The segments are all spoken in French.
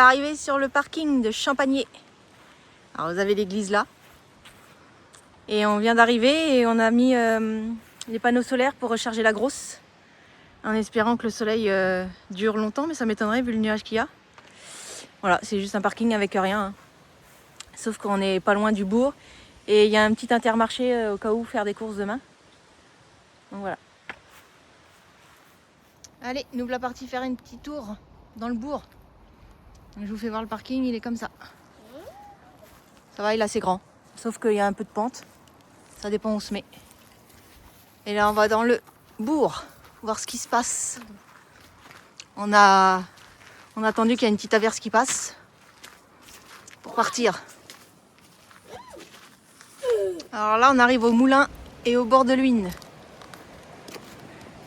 l'arrivée sur le parking de Champagné. Alors vous avez l'église là. Et on vient d'arriver et on a mis les panneaux solaires pour recharger la grosse. En espérant que le soleil dure longtemps, mais ça m'étonnerait vu le nuage qu'il y a. Voilà, c'est juste un parking avec rien. Hein. Sauf qu'on n'est pas loin du bourg. Et il y a un petit intermarché au cas où faire des courses demain. Donc voilà. Allez, nous voilà partis faire une petite tour dans le bourg. Donc, je vous fais voir le parking, il est comme ça. Ça va, il est assez grand. Sauf qu'il y a un peu de pente. Ça dépend où on se met. Et là, on va dans le bourg, voir ce qui se passe. On a attendu qu'il y ait une petite averse qui passe pour partir. Alors là, on arrive au moulin et au bord de l'Huisne.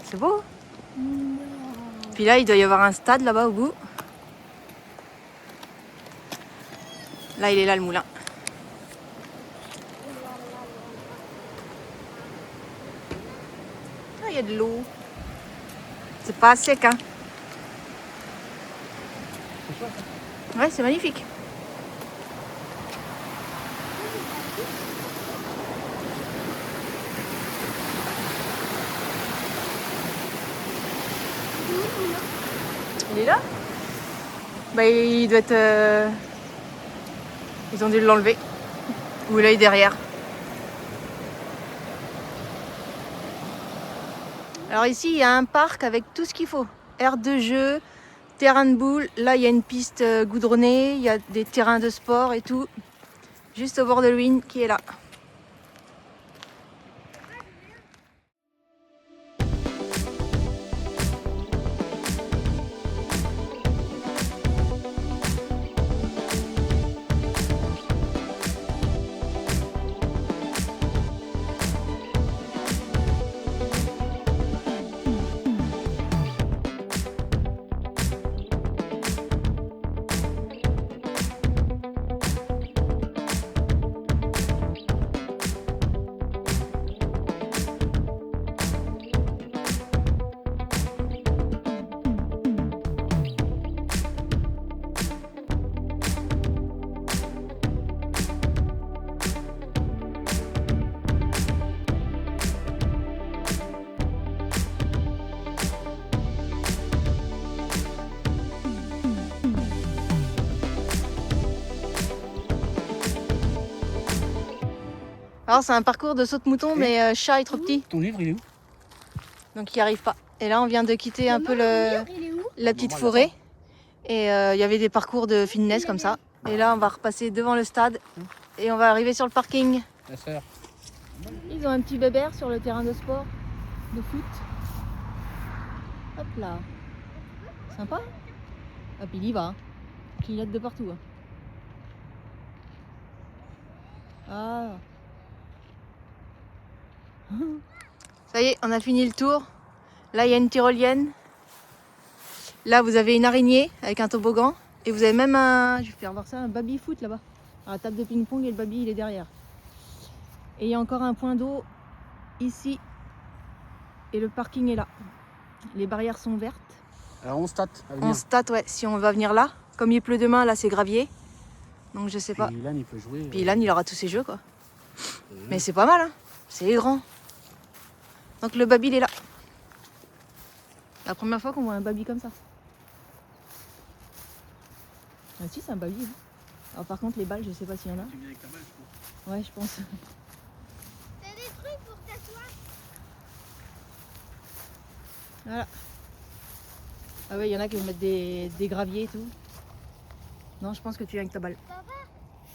C'est beau. Puis là, il doit y avoir un stade là-bas au bout. Là, il est là, le moulin. Ah, il y a de l'eau. C'est pas sec, hein. Ouais, c'est magnifique. Il est là? Bah, il doit être... Ils ont dû l'enlever. Ou là, il est derrière. Alors ici, il y a un parc avec tout ce qu'il faut. Aire de jeu, terrain de boules. Là, il y a une piste goudronnée. Il y a des terrains de sport et tout. Juste au bord de l'Huisne qui est là. Alors c'est un parcours de saute-mouton, mais chat est trop petit. Ton livre, il est où? Donc il n'y arrive pas. Et là, on vient de quitter un peu la petite forêt. Et il y avait des parcours de fitness comme ça. Et là, on va repasser devant le stade. Et on va arriver sur le parking. La sœur. Ils ont un petit bébert sur le terrain de sport, de foot. Hop là. Sympa. Hop, il y va. Hein. Il clignote de partout. Hein. Ah. Ça y est, on a fini le tour. Là, il y a une tyrolienne. Là, vous avez une araignée avec un toboggan. Et vous avez même un, je vais faire voir ça, un baby-foot là-bas. La table de ping-pong et le baby, il est derrière. Et il y a encore un point d'eau ici. Et le parking est là. Les barrières sont vertes. Alors on state. On state, ouais, si on va venir là. Comme il pleut demain, là, c'est gravier. Donc je sais pas. Puis Ilan, il peut jouer. Puis Ilan, il aura tous ses jeux, quoi. Mais c'est pas mal, hein. C'est grand. Donc le baby, il est là. La première fois qu'on voit un baby comme ça. Ah si, c'est un baby. Hein. Alors par contre, les balles, je sais pas s'il y en a. Tu viens avec ta balle, je pense. Ouais, je pense. T'as des trucs pour t'asseoir? Voilà. Ah ouais, il y en a qui vont mettre des graviers et tout. Non, je pense que tu viens avec ta balle. Papa,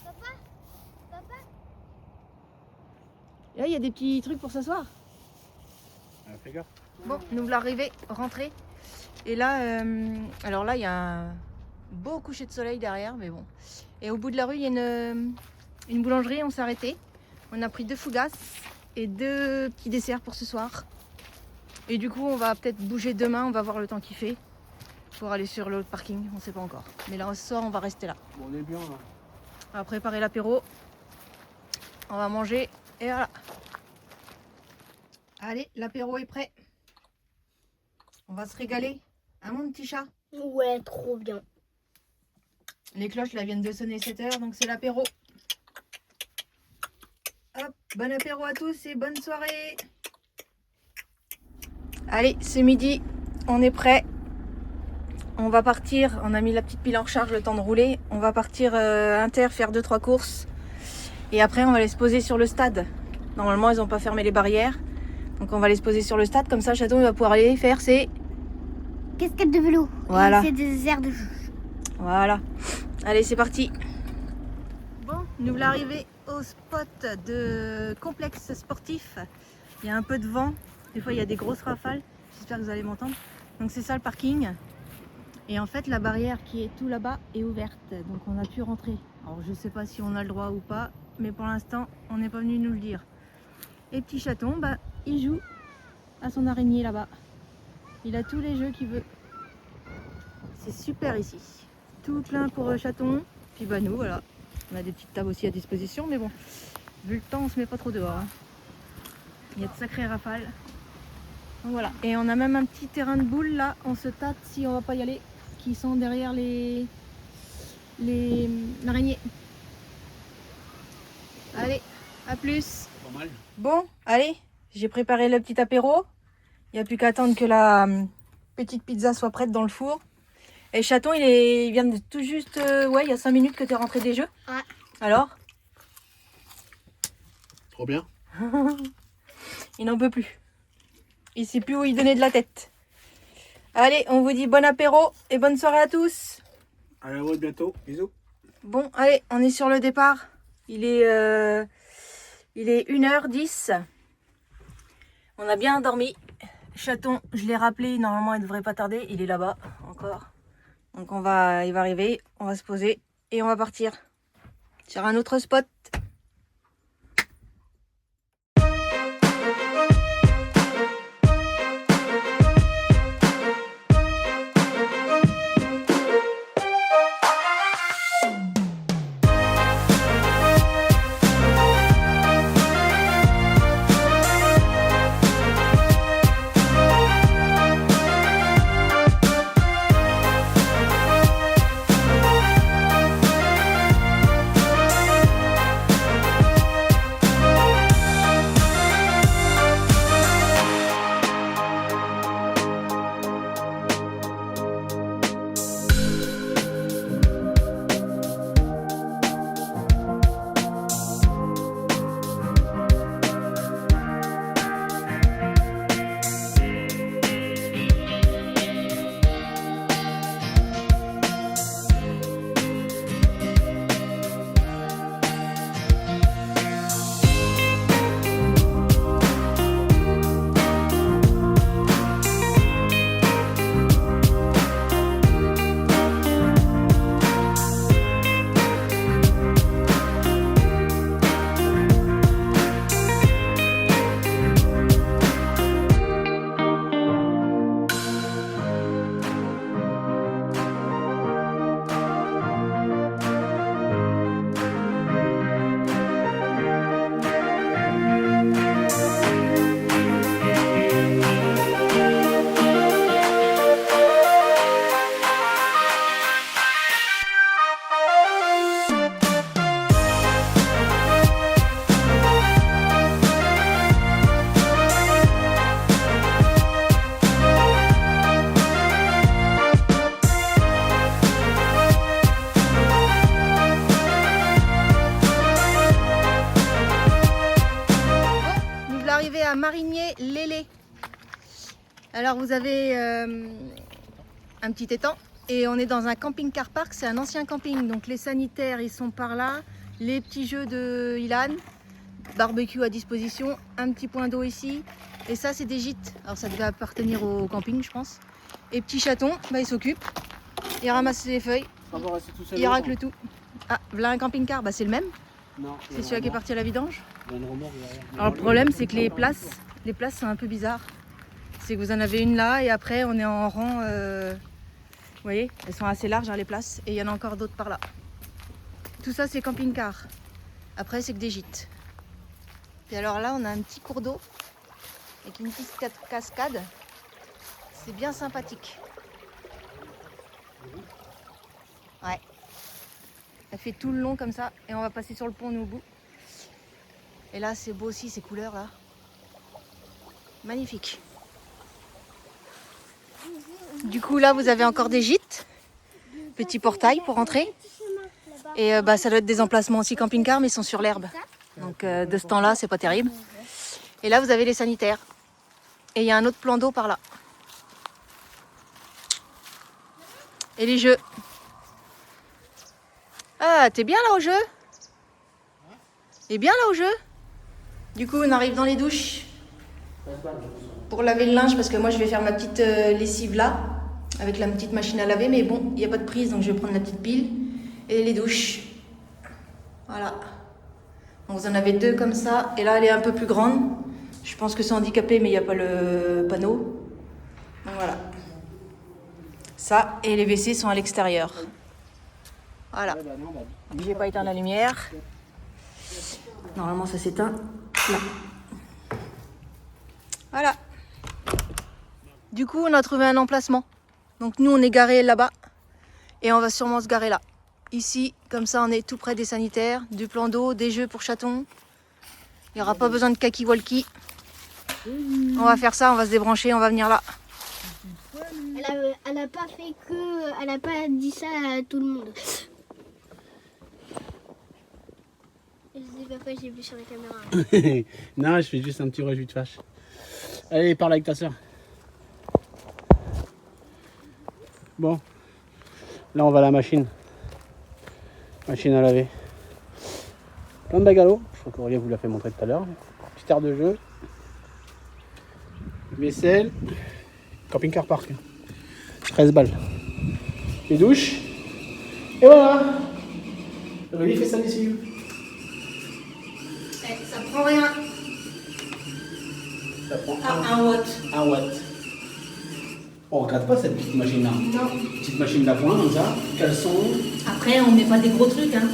papa, papa. Et là, il y a des petits trucs pour s'asseoir. Ah, fais gaffe. Bon, nous voilà arrivés, rentrés. Et là, alors là, il y a un beau coucher de soleil derrière, mais bon. Et au bout de la rue, il y a une boulangerie, on s'est arrêté. On a pris 2 fougasses et 2 petits desserts pour ce soir. Et du coup, on va peut-être bouger demain, on va voir le temps qu'il fait. Pour aller sur l'autre parking, on ne sait pas encore. Mais là, ce soir, on va rester là. Bon, on est bien là. On va préparer l'apéro. On va manger et voilà. Allez, l'apéro est prêt. On va se régaler. Hein, mon petit chat? Ouais, trop bien. Les cloches là viennent de sonner 7 heures, donc c'est l'apéro. Hop, bon apéro à tous et bonne soirée. Allez, c'est midi, on est prêt. On va partir, on a mis la petite pile en recharge le temps de rouler. On va partir inter, faire 2-3 courses. Et après on va les se poser sur le stade. Normalement ils n'ont pas fermé les barrières. Donc on va les se poser sur le stade, comme ça Chaton il va pouvoir aller faire ses... Casquette de vélo. Voilà. Et c'est des airs de jeu. Voilà. Allez, c'est parti. Bon, nous voilà arrivés au spot de complexe sportif. Il y a un peu de vent. Des fois, il y a des grosses rafales. J'espère que vous allez m'entendre. Donc, c'est ça le parking. Et en fait, la barrière qui est tout là-bas est ouverte. Donc, on a pu rentrer. Alors, je sais pas si on a le droit ou pas. Mais pour l'instant, on n'est pas venu nous le dire. Et petit Chaton, bah, il joue à son araignée là-bas. Il a tous les jeux qu'il veut. C'est super ici. Tout plein pour Chaton. Puis bah nous, voilà. On a des petites tables aussi à disposition. Mais bon, vu le temps, on se met pas trop dehors. Hein. Il y a de sacrées rafales. Donc voilà. Et on a même un petit terrain de boules là. On se tâte si on va pas y aller. Qui sont derrière l'araignées. Allez, à plus. Pas mal. Bon, allez. J'ai préparé le petit apéro. Il n'y a plus qu'à attendre que la petite pizza soit prête dans le four. Et Chaton, il vient de tout juste... ouais, il y a 5 minutes que tu es rentré des jeux. Ouais. Alors? Trop bien. Il n'en peut plus. Il sait plus où il donnait de la tête. Allez, on vous dit bon apéro et bonne soirée à tous. À la route bientôt. Bisous. Bon, allez, on est sur le départ. Il est 1h10. On a bien dormi. Chaton, je l'ai rappelé, normalement il devrait pas tarder. Il est là-bas encore. Donc il va arriver, on va se poser et on va partir sur un autre spot. À Marigné-Lélé. Alors vous avez un petit étang et on est dans un camping-car park, c'est un ancien camping, donc les sanitaires ils sont par là, les petits jeux de Ilan, barbecue à disposition, un petit point d'eau ici et ça c'est des gîtes, alors ça devait appartenir au camping je pense. Et petit Chaton, bah, il s'occupe, il ramasse les feuilles, il racle tout. Ah, voilà un camping-car, bah, c'est le même. Non, c'est celui qui est parti à la vidange. Il y a une remorque derrière. Alors le problème c'est que les places sont un peu bizarres. C'est que vous en avez une là et après on est en rang, vous voyez, elles sont assez larges hein, les places et il y en a encore d'autres par là. Tout ça c'est camping-car. Après c'est que des gîtes. Puis alors là on a un petit cours d'eau avec une petite cascade. C'est bien sympathique. Ouais. Elle fait tout le long comme ça et on va passer sur le pont nous au bout. Et là c'est beau aussi ces couleurs là. Magnifique. Du coup là vous avez encore des gîtes. Petit portail pour rentrer. Et ça doit être des emplacements aussi camping-car mais ils sont sur l'herbe. Donc de ce temps là c'est pas terrible. Et là vous avez les sanitaires. Et il y a un autre plan d'eau par là. Et les jeux. Ah, t'es bien là au jeu? T'es bien là au jeu? Du coup, on arrive dans les douches pour laver le linge parce que moi je vais faire ma petite lessive là avec la petite machine à laver. Mais bon, il n'y a pas de prise donc je vais prendre la petite pile. Et les douches. Voilà. Donc vous en avez deux comme ça. Et là, elle est un peu plus grande. Je pense que c'est handicapé, mais il n'y a pas le panneau. Donc voilà. Ça, et les WC sont à l'extérieur. Voilà. J'ai pas éteint la lumière. Normalement, ça s'éteint là. Voilà. Du coup, on a trouvé un emplacement. Donc nous, on est garé là-bas. Et on va sûrement se garer là. Ici, comme ça, on est tout près des sanitaires, du plan d'eau, des jeux pour chatons. Il n'y aura pas besoin de kaki-walkie. On va faire ça, on va se débrancher, on va venir là. Elle a pas fait que... Elle a pas dit ça à tout le monde. Je sais pas pourquoi j'ai vu sur la caméra. Non, je fais juste un petit rejus de fâche. Allez, parle avec ta soeur. Bon. Là, on va à la machine. Machine à laver. Plein de bagues à l'eau. Je crois qu'Aurélien vous l'a fait montrer tout à l'heure. Petite aire de jeu. Vaisselle. Camping-car park. 13 balles. Les douches. Et voilà. Aurélie fait sa lessive. Ça prend rien. Ça prend Un watt. 1 watt. On regarde pas cette petite machine là. Non. Petite machine d'appoint comme ça. Caleçon. Après, on met pas des gros trucs. Hein.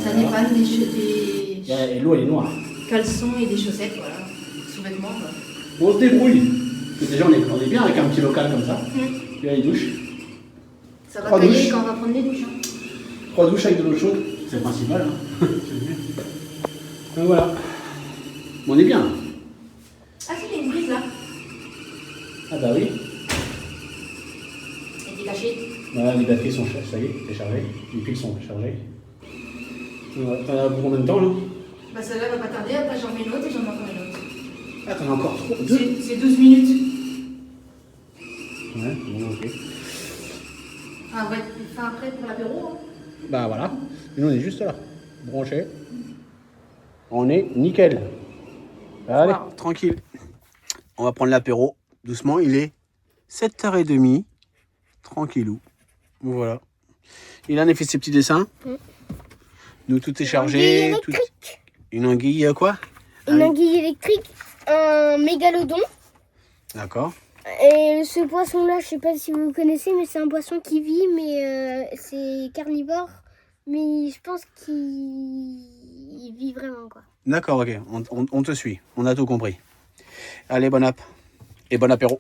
Ça Voilà. dépanne des Et l'eau elle est noire. caleçons et des chaussettes, voilà. Sous-vêtements. Quoi. On se débrouille. Parce que déjà on est bien avec un petit local comme ça. Il y a les douches. Ça va 3 cailler douches. quand on va prendre des douches. Hein. 3 douches avec de l'eau chaude. C'est le principal. Hein. C'est bien. Donc voilà. On est bien. Ah si, il y a une prise là. Ah bah oui. Elle est cachée. Voilà, les batteries sont chargées. Ça y est, c'est chargé. Les piles sont chargées. Voilà. T'en as pour combien de temps là? Bah celle-là va pas tarder, après j'en mets une autre et j'en mets encore une autre. Ah t'en as encore 2? C'est 12 minutes. Ouais, bon, ok. Ah ouais, fin après pour l'apéro. Hein. Bah voilà. Et nous on est juste là. Branché. On est nickel. Allez, Wow. tranquille. On va prendre l'apéro. Doucement, il est 7h30. Tranquillou. Voilà. Il en a fait ses petits dessins. Nous, tout est chargé. Tout... Une anguille, quoi? Une anguille électrique, un mégalodon. D'accord. Et ce poisson-là, je sais pas si vous connaissez, mais c'est un poisson qui vit, mais c'est carnivore. Mais je pense qu'il vit vraiment, quoi. D'accord, ok. On te suit. On a tout compris. Allez, bon app. Et bon apéro.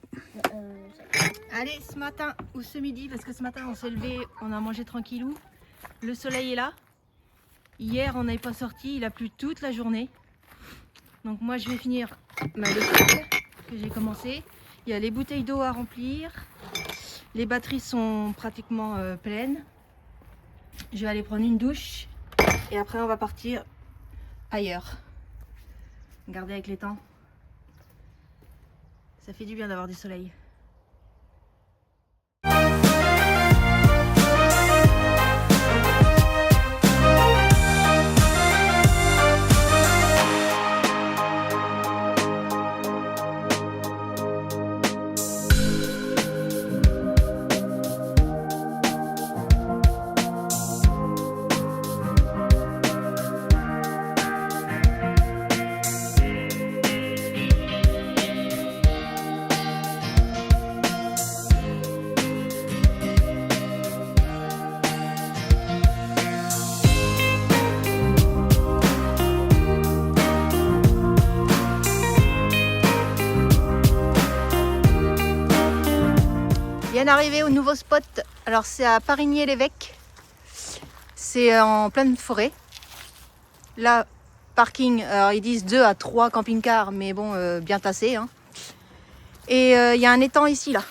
Allez, ce matin ou ce midi, parce que ce matin on s'est levé, on a mangé tranquillou. Le soleil est là. Hier on n'avait pas sorti, il a plu toute la journée. Donc moi je vais finir ma lessive que j'ai commencé. Il y a les bouteilles d'eau à remplir. Les batteries sont pratiquement pleines. Je vais aller prendre une douche. Et après on va partir ailleurs. Regardez avec les temps. Ça fait du bien d'avoir du soleil. Bien arrivé au nouveau spot. Alors c'est à Parigny-l'Évêque. c'est en pleine forêt. Là, parking, alors ils disent 2 à 3 camping-cars, mais bon, bien tassé. Hein. Et il y a un étang ici, là.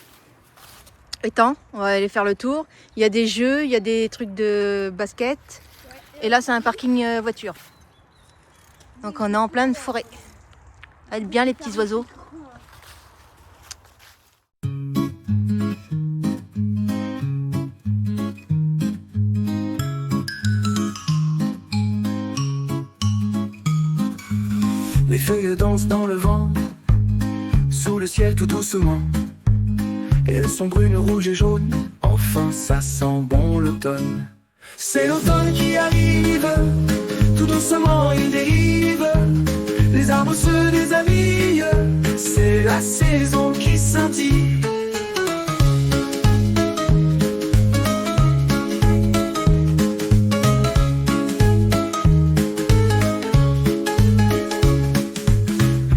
Étang, on va aller faire le tour. Il y a des jeux, il y a des trucs de basket. Et là, c'est un parking voiture. Donc on est en pleine forêt. Aide bien les petits oiseaux. Les feuilles dansent dans le vent, sous le ciel tout doucement. Elles sont brunes, rouges et jaunes, enfin ça sent bon l'automne. C'est l'automne qui arrive, tout doucement il dérive. Les arbres se déshabillent, c'est la saison qui scintille.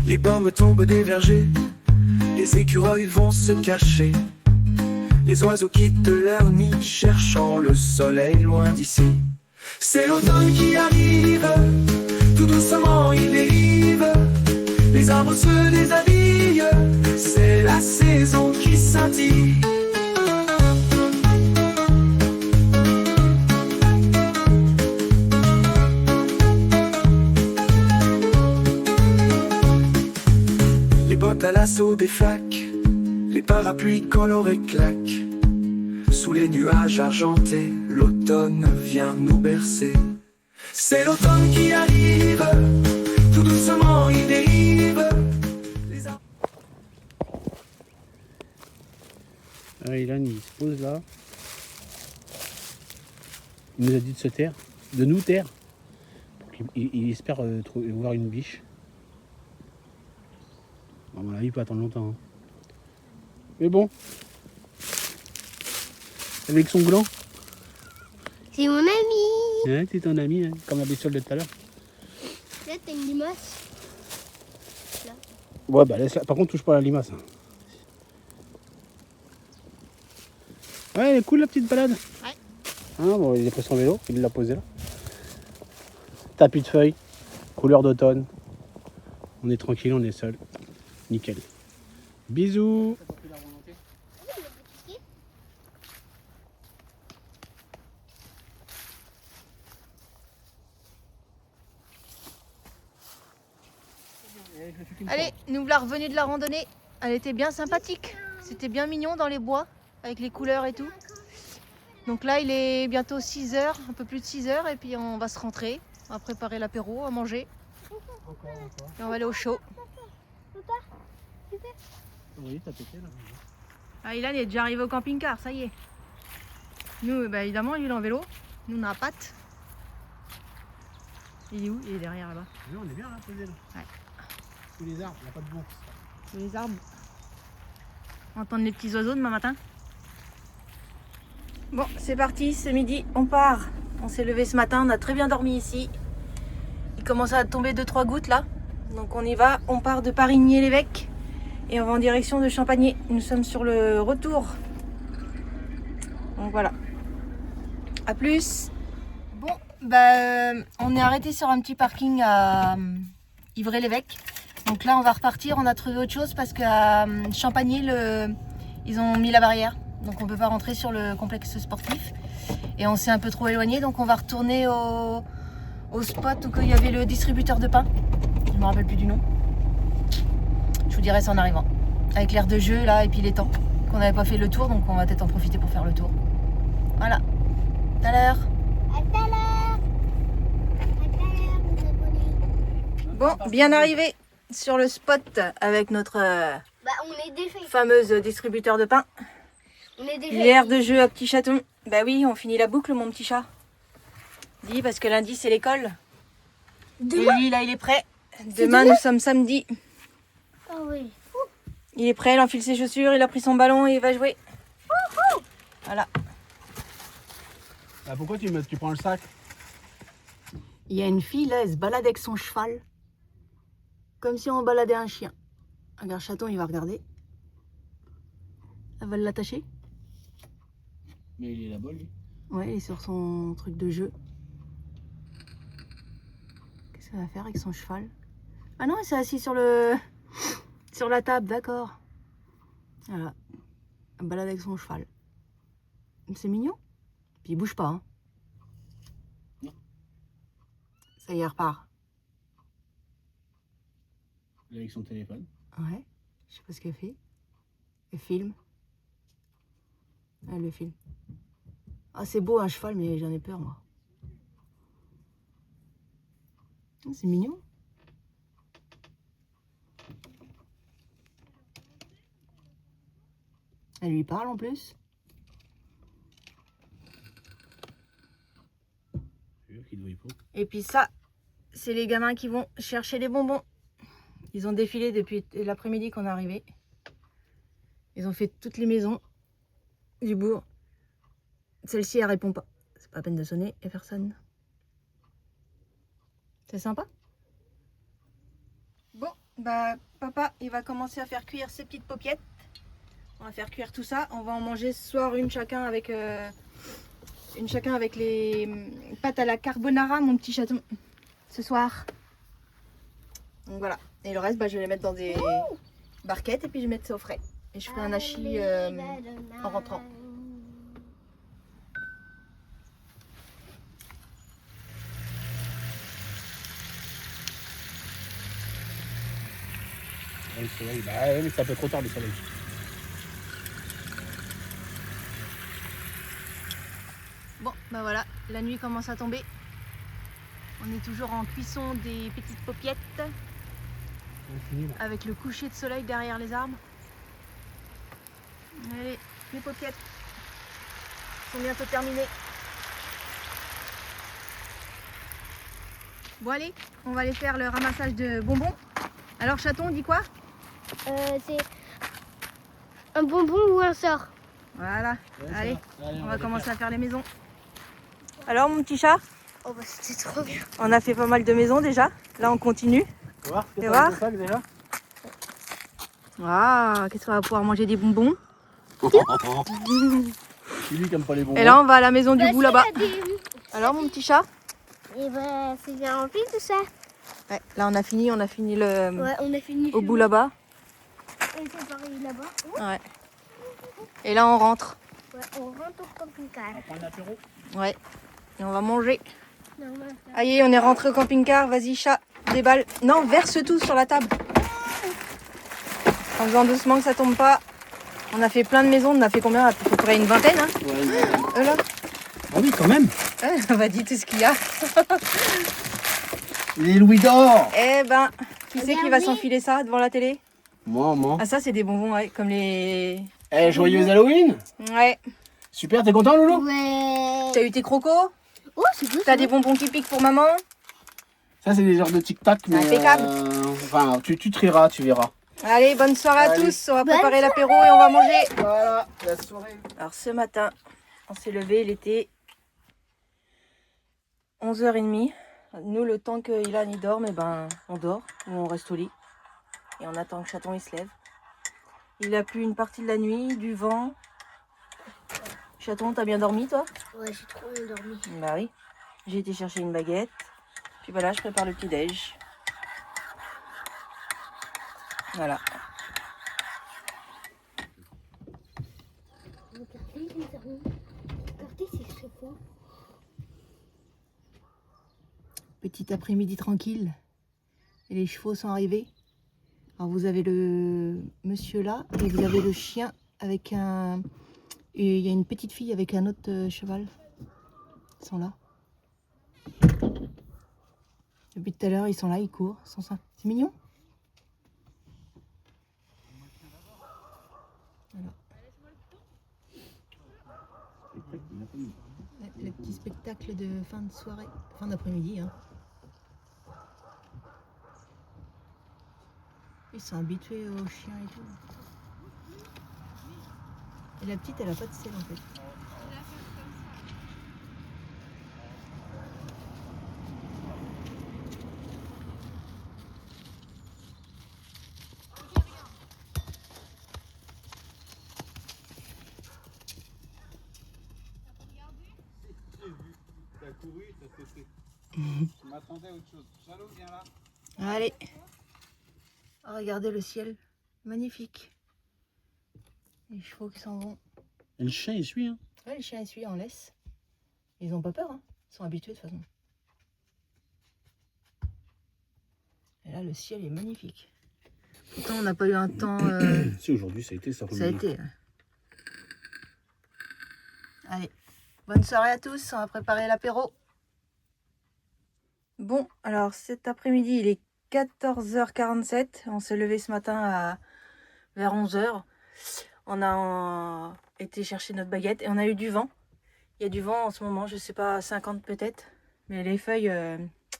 Les pommes tombent des vergers, les écureuils vont se cacher. Les oiseaux quittent leur nid, cherchant le soleil loin d'ici. C'est l'automne qui arrive, tout doucement il dérive. Les arbres se déshabillent, c'est la saison qui scintille. Les bottes à l'assaut des flaques, les parapluies colorés claquent. Sous les nuages argentés, l'automne vient nous bercer. C'est l'automne qui arrive, tout doucement il dérive. Ilan il se pose là. Il nous a dit de se taire, de nous taire. Il espère voir une biche. Bon, à mon avis, il peut attendre longtemps. Hein. Mais bon. Avec son gland. C'est mon ami. Ouais, c'est ton ami, hein, comme la bestiole de tout à l'heure. Là, t'as une limace. Ouais, bah laisse-la. Par contre, touche pas à la limace. Hein. Ouais, elle est cool la petite balade. Ouais. Ah, bon, il a pris son vélo, il l'a posé là. Tapis de feuilles, couleur d'automne. On est tranquille, on est seul. Nickel. Bisous. Allez, nous voilà revenus de la randonnée. Elle était bien sympathique. C'était bien mignon dans les bois, avec les couleurs et tout. Donc là, il est bientôt 6 h, un peu plus de 6 h, et puis on va se rentrer. On va préparer l'apéro, à manger. Et on va aller au chaud. Oui, t'as pété là. Ah, Ilan est déjà arrivé au camping-car, ça y est. Nous, bah, évidemment, lui, il est en vélo. Nous, on a la patte. Il est où? Il est derrière là-bas. Oui, on est bien là, posé là. Ouais. Sous les arbres, il n'y a pas de bourse. Sous les arbres. On va entendre les petits oiseaux demain matin. Bon, c'est parti, c'est midi, on part. On s'est levé ce matin, on a très bien dormi ici. Il commence à tomber 2-3 gouttes là. Donc on y va, on part de Parigny-l'Évêque et on va en direction de Champagné. Nous sommes sur le retour. Donc voilà. A plus. Bon, bah, on est arrêté sur un petit parking à Ivray-l'Évêque. Donc là on va repartir, on a trouvé autre chose parce qu'à Champagné, ils ont mis la barrière. Donc on ne peut pas rentrer sur le complexe sportif. Et on s'est un peu trop éloigné, donc on va retourner au spot où il y avait le distributeur de pain. Je ne me rappelle plus du nom. Je vous dirai ça en arrivant. Avec l'air de jeu là et puis les temps. Qu'on n'avait pas fait le tour, donc on va peut-être en profiter pour faire le tour. Voilà. Tout à l'heure. À tout à l'heure. À tout à l'heure, les abonnés. Bon, bien arrivé sur le spot avec notre Bah, on est déjà. fameuse distributeur de pain. On est déjà. L'air de jeu à petit chaton. Bah oui, on finit la boucle, mon petit chat. Dis, parce que lundi, c'est l'école. Et Demain. lui, là, il est prêt. Demain, nous sommes samedi. Ah oui. Il est prêt, il enfile ses chaussures, il a pris son ballon et il va jouer. Voilà. Ah, pourquoi tu prends le sac? Il y a une fille, là, elle se balade avec son cheval. Comme si on baladait un chien. Regarde, chaton, il va regarder. Elle va l'attacher. Mais il est là-bas lui. Ouais, il est sur son truc de jeu. Qu'est-ce qu'elle va faire avec son cheval? Ah non, elle s'est assise sur la table, d'accord. Voilà. Elle balade avec son cheval. C'est mignon. Puis il bouge pas. Hein. Non. Ça y est, elle repart. Elle est avec son téléphone. Ouais. Je sais pas ce qu'elle fait. Elle filme. Elle le filme. Ah, c'est beau un cheval, mais j'en ai peur, moi. Oh, c'est mignon. Elle lui parle en plus. Et puis ça, c'est les gamins qui vont chercher les bonbons. Ils ont défilé depuis l'après-midi qu'on est arrivé. Ils ont fait toutes les maisons du bourg. Celle-ci, elle répond pas. C'est pas la peine de sonner, et personne. C'est sympa. Bon, bah papa, il va commencer à faire cuire ses petites paupiettes. On va faire cuire tout ça. On va en manger ce soir une chacun avec les pâtes à la carbonara, mon petit chaton. Ce soir. Donc voilà. Et le reste, bah, je vais les mettre dans des barquettes et puis je vais mettre ça au frais. Et je ferai un hachis en rentrant. Le soleil, bah ouais, mais c'est un peu trop tard le soleil. Bon, bah voilà, la nuit commence à tomber. On est toujours en cuisson des petites paupiettes. Avec le coucher de soleil derrière les arbres. Allez, les paupiettes sont bientôt terminées. Bon allez, on va aller faire le ramassage de bonbons. Alors chaton, on dit quoi? C'est un bonbon ou un sort. Voilà, Ouais, allez, on va les commencer faire. à faire les maisons. Alors mon petit chat, Oh bah c'était trop bien. on a fait pas mal de maisons déjà. Là on continue. Tu vas voir ce que Tu t'as vas dans le sac déjà? Waouh, qu'est-ce qu'on va pouvoir manger des bonbons. C'est lui qui aime pas les bonbons. Et là on va à la maison du Bah, goût ça, là-bas. il y a des- Alors mon petit chat? Et bah c'est bien rempli tout ça. Ouais, là on a fini le Ouais, on a fini. au bout là-bas. Et c'est pareil là-bas. Ouais. Et là on rentre. Ouais, on rentre au camping-car. On va prendre l'apéro. Ouais. Et on va manger. Normal. Aïe, on est rentré au camping-car. Vas-y chat, déballe. Non, verse tout sur la table. En faisant doucement que ça tombe pas. On a fait plein de maisons. On en a fait combien? À peu près une vingtaine. Hein. Ouais, Là. ah oui, quand même. On va dire tout ce qu'il y a. Les louis d'or. Eh ben, qui c'est qui va Regardez. s'enfiler ça devant la télé? Moi. Ah ça c'est des bonbons, ouais, comme les... Eh, joyeuse Halloween. Ouais. Super, t'es content, Loulou? Ouais. T'as eu tes crocos? Oh, c'est beau. T'as des bonbons qui piquent pour maman? Ça, c'est des genres de tic-tac, mais... Impeccable. Enfin, tu trieras, tu verras. Allez, bonne soirée à Allez. tous. On va Bonne préparer l'apéro et on va manger. Voilà, la soirée. Alors ce matin, on s'est levé, il était 11h30. Nous, le temps qu'Ilan y dorme, eh ben, on dort ou on reste au lit. Et on attend que Chaton il se lève. Il a plu une partie de la nuit, du vent. Chaton, t'as bien dormi toi? Ouais, j'ai trop bien dormi. Bah oui. J'ai été chercher une baguette. Puis voilà, je prépare le petit déj. Voilà. Regardez les amis. Regardez, c'est chaud. Petit après-midi tranquille. Et les chevaux sont arrivés. Alors vous avez le monsieur là et vous avez le chien avec un... Et il y a une petite fille avec un autre cheval. Ils sont là. Depuis tout à l'heure, ils sont là, ils courent. Ils sont ça. C'est mignon. Voilà. Le petit spectacle de fin de soirée, fin d'après-midi. Hein. Ils sont habitués aux chiens et tout. Et la petite, elle a pas de selle en fait. T'as couru, t'as sauté. Ce matin, tenter autre chose. Chalot, viens là. Allez. Regardez le ciel. Magnifique. Les chevaux qui s'en vont. Et le chien, il suit. Hein. Ouais, les chiens ils suivent, on laisse. Ils ont pas peur, hein. Ils sont habitués de toute façon. Et là, le ciel est magnifique. Pourtant, on n'a pas eu un temps... Si, aujourd'hui, ça a été ça. Ça a été. Ouais. Allez, bonne soirée à tous. On va préparer l'apéro. Bon, alors cet après-midi, il est 14h47. On s'est levé ce matin vers 11h. On a été chercher notre baguette et on a eu du vent. Il y a du vent en ce moment, je sais pas, 50 peut-être. Mais les feuilles,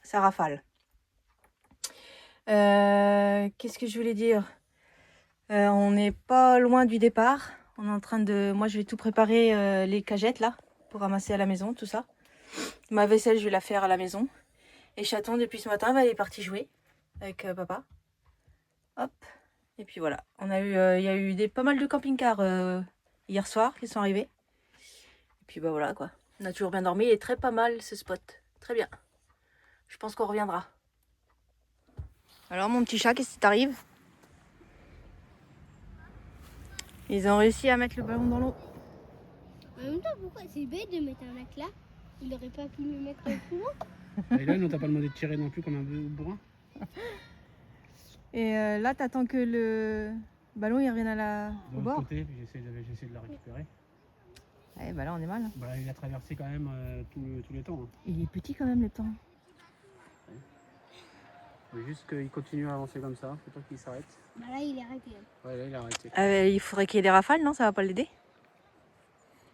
ça rafale. Qu'est-ce que je voulais dire? On n'est pas loin du départ. On est en train de... Moi, je vais tout préparer, les cagettes là, pour ramasser à la maison, tout ça. Ma vaisselle, je vais la faire à la maison. Et Chaton, depuis ce matin, il est parti jouer avec papa. Hop. Et puis voilà. On a eu, il y a eu pas mal de camping-cars hier soir qui sont arrivés. Et puis bah voilà quoi. On a toujours bien dormi. Il est très pas mal ce spot. Très bien. Je pense qu'on reviendra. Alors mon petit chat, qu'est-ce qui t'arrive? Ils ont réussi à mettre le ballon dans l'eau. En même temps, pourquoi c'est bête de mettre un lac là? Il aurait pas pu le mettre plus loin. Et là, on t'a pas demandé de tirer non plus comme un bourrin. Et là, t'attends que le ballon il revienne au bord. Côté, j'essaie de la récupérer. Eh bah là, on est mal. Bah, il a traversé quand même tous les temps. Hein. Il est petit quand même le temps. Il faut juste qu'il continue à avancer comme ça, faut pas qu'il s'arrête. Bah là, il est arrêté. Ouais, là, il a arrêté. Il faudrait qu'il y ait des rafales, non? Ça va pas l'aider?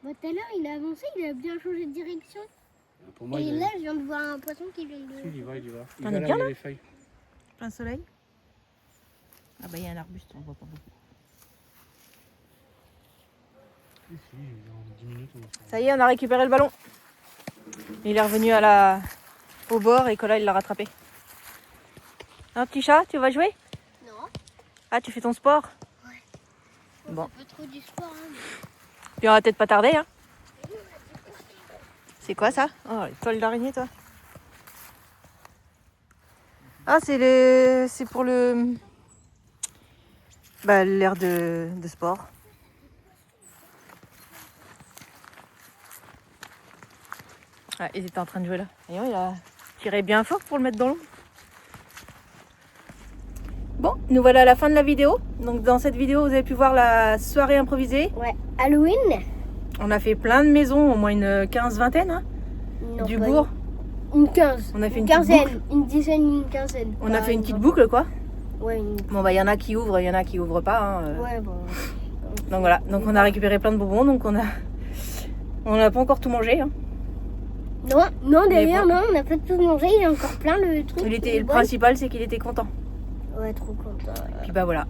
Bah tout à l'heure, il a avancé, il a bien changé de direction. Pour moi, Et là, je viens de voir un poisson qui vient de... il y va. Il T'en va es là bien, où il y a là les feuilles. Plein soleil. Ah bah il y a un arbuste, on voit pas beaucoup. Si, dans 10 minutes, on va faire... Ça y est, on a récupéré le ballon. Il est revenu au bord et Cola il l'a rattrapé. Un petit chat, tu vas jouer? Non. Ah, tu fais ton sport? Bon. C'est pas trop du sport, hein. Puis on va peut-être pas tarder, hein. C'est quoi ça? Oh, les toiles d'araignée, toi. Ah, c'est pour le... Bah, l'air de sport. Ah, ils étaient en train de jouer là. Voyons, il a tiré bien fort pour le mettre dans l'eau. Bon, nous voilà à la fin de la vidéo. Donc dans cette vidéo, vous avez pu voir la soirée improvisée. Ouais, Halloween. On a fait plein de maisons, au moins une 15-20, hein, Non, du pas bourg. Une 15. On a fait une quinzaine. petite Une dizaine, une quinzaine. On a fait une petite boucle, quoi. Ouais, une... Bon, bah, il y en a qui ouvrent, il y en a qui ouvrent pas. Hein. Ouais, bon. Donc voilà, donc on a récupéré plein de bonbons, donc on n'a pas encore tout mangé. Hein. Non, d'ailleurs, bon. non, on n'a pas tout mangé, il y a encore plein de trucs. Le principal, c'est qu'il était content. Ouais, trop content. Puis bah voilà.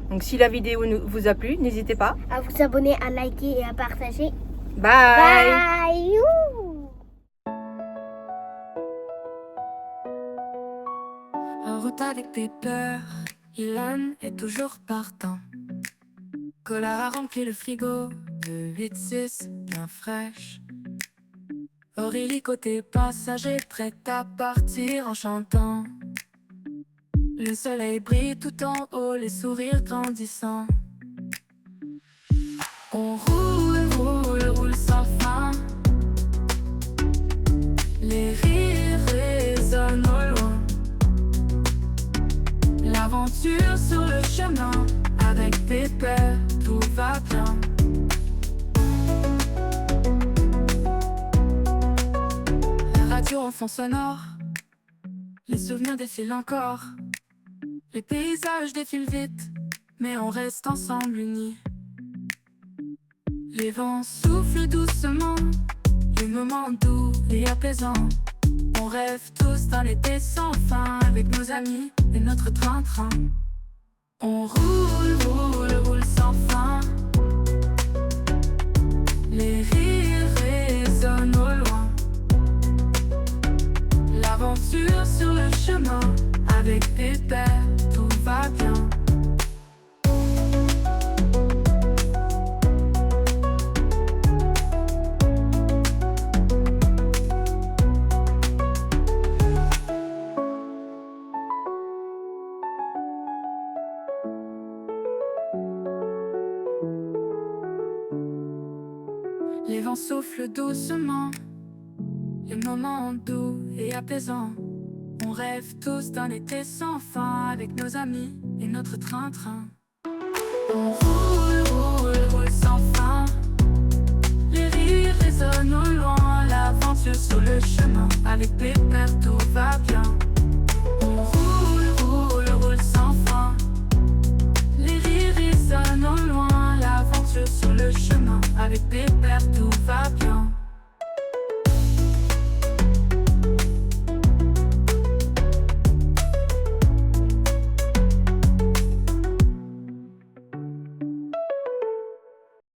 Donc si la vidéo vous a plu, n'hésitez pas. À vous abonner, à liker et à partager. Bye. Bye. Youhou. En route avec tes peurs, Ilan est toujours partant. Cola a rempli le frigo de 8-6 bien fraîche. Aurélie côté passager, prête à partir en chantant. Le soleil brille tout en haut, les sourires grandissants. On roule, roule, roule sans fin. Les rires résonnent au loin. L'aventure sur le chemin, avec Pépère, tout va bien. La radio en fond sonore, les souvenirs défilent encore. Les paysages défilent vite, mais on reste ensemble unis. Les vents soufflent doucement, les moments doux et apaisants. On rêve tous d'un été sans fin, avec nos amis et notre train-train. On roule, roule, roule sans fin. Les rires résonnent au loin. L'aventure sur le chemin, avec Pépère, tout va bien. Les vents soufflent doucement, les moments doux et apaisants. On rêve tous d'un été sans fin avec nos amis et notre train-train. On roule sans fin. Les rires résonnent au loin, l'aventure sur le chemin. Avec Pépère tout va bien.